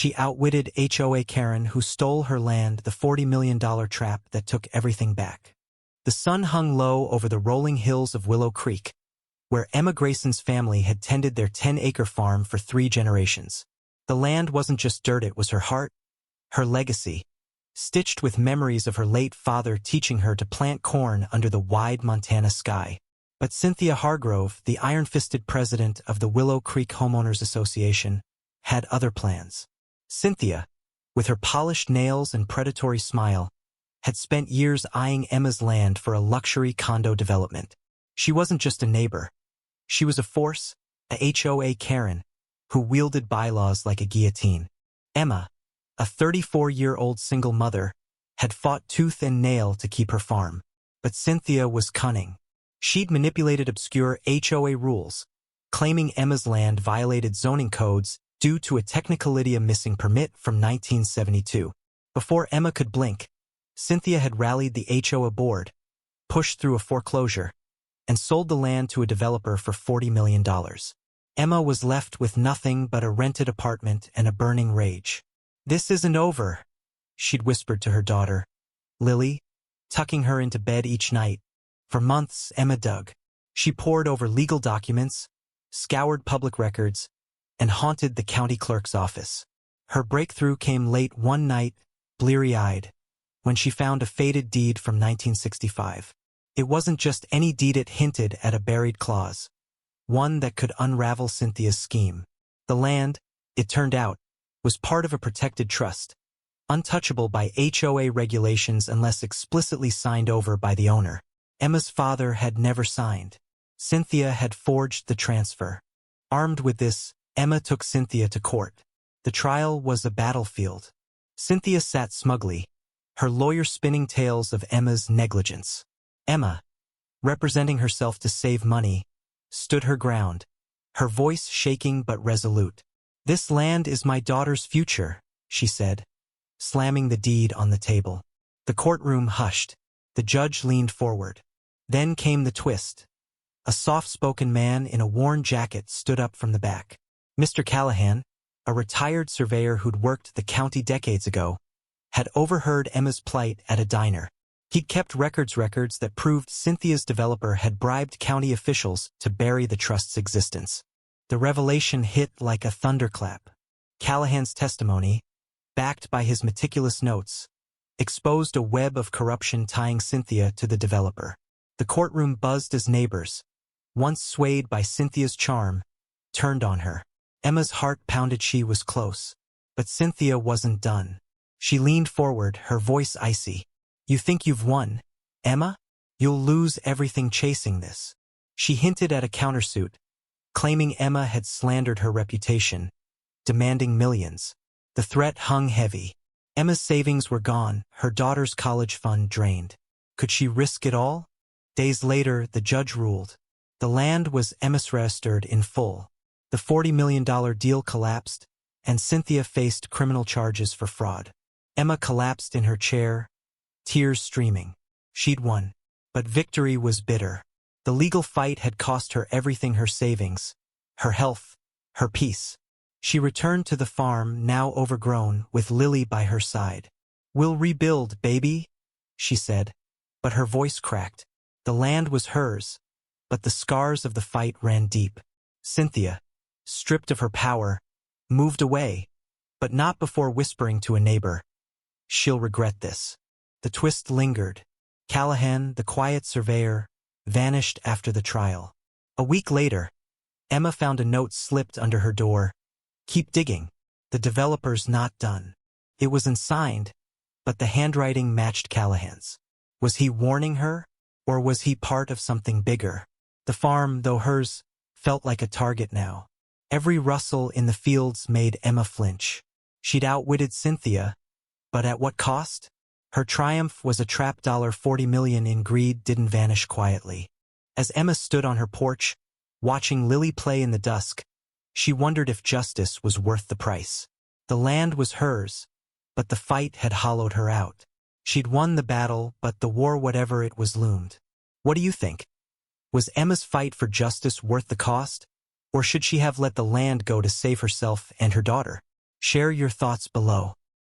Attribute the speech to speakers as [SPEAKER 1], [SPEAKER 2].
[SPEAKER 1] She outwitted HOA Karen, who stole her land, the $40 million trap that took everything back. The sun hung low over the rolling hills of Willow Creek, where Emma Grayson's family had tended their 10-acre farm for 3 generations. The land wasn't just dirt, it was her heart, her legacy, stitched with memories of her late father teaching her to plant corn under the wide Montana sky. But Cynthia Hargrove, the iron-fisted president of the Willow Creek Homeowners Association, had other plans. Cynthia, with her polished nails and predatory smile, had spent years eyeing Emma's land for a luxury condo development. She wasn't just a neighbor. She was a force, a HOA Karen, who wielded bylaws like a guillotine. Emma, a 34-year-old single mother, had fought tooth and nail to keep her farm. But Cynthia was cunning. She'd manipulated obscure HOA rules, claiming Emma's land violated zoning codes due to a technicality missing permit from 1972. Before Emma could blink, Cynthia had rallied the HOA board, pushed through a foreclosure, and sold the land to a developer for $40 million. Emma was left with nothing but a rented apartment and a burning rage. "This isn't over," she'd whispered to her daughter, Lily, tucking her into bed each night. For months, Emma dug. She pored over legal documents, scoured public records, and haunted the county clerk's office. Her breakthrough came late one night, bleary-eyed, when she found a faded deed from 1965. It wasn't just any deed, it hinted at a buried clause, one that could unravel Cynthia's scheme. The land, it turned out, was part of a protected trust, untouchable by HOA regulations unless explicitly signed over by the owner. Emma's father had never signed. Cynthia had forged the transfer. Armed with this, Emma took Cynthia to court. The trial was a battlefield. Cynthia sat smugly, her lawyer spinning tales of Emma's negligence. Emma, representing herself to save money, stood her ground, her voice shaking but resolute. "This land is my daughter's future," she said, slamming the deed on the table. The courtroom hushed. The judge leaned forward. Then came the twist. A soft-spoken man in a worn jacket stood up from the back. Mr. Callahan, a retired surveyor who'd worked the county decades ago, had overheard Emma's plight at a diner. He'd kept records that proved Cynthia's developer had bribed county officials to bury the trust's existence. The revelation hit like a thunderclap. Callahan's testimony, backed by his meticulous notes, exposed a web of corruption tying Cynthia to the developer. The courtroom buzzed as neighbors, once swayed by Cynthia's charm, turned on her. Emma's heart pounded. She was close. But Cynthia wasn't done. She leaned forward, her voice icy. "You think you've won, Emma? You'll lose everything chasing this." She hinted at a countersuit, claiming Emma had slandered her reputation, demanding millions. The threat hung heavy. Emma's savings were gone, her daughter's college fund drained. Could she risk it all? Days later, the judge ruled. The land was Emma's registered in full. The $40 million deal collapsed, and Cynthia faced criminal charges for fraud. Emma collapsed in her chair, tears streaming. She'd won. But victory was bitter. The legal fight had cost her everything: her savings, her health, her peace. She returned to the farm, now overgrown, with Lily by her side. "We'll rebuild, baby," she said. But her voice cracked. The land was hers, but the scars of the fight ran deep. Cynthia, stripped of her power, moved away, but not before whispering to a neighbor, "She'll regret this." The twist lingered. Callahan, the quiet surveyor, vanished after the trial. A week later, Emma found a note slipped under her door. "Keep digging. The developer's not done." It was unsigned, but the handwriting matched Callahan's. Was he warning her, or was he part of something bigger? The farm, though hers, felt like a target now. Every rustle in the fields made Emma flinch. She'd outwitted Cynthia, but at what cost? Her triumph was a trap. $40 million in greed didn't vanish quietly. As Emma stood on her porch, watching Lily play in the dusk, she wondered if justice was worth the price. The land was hers, but the fight had hollowed her out. She'd won the battle, but the war, whatever it was, loomed. What do you think? Was Emma's fight for justice worth the cost? Or should she have let the land go to save herself and her daughter? Share your thoughts below.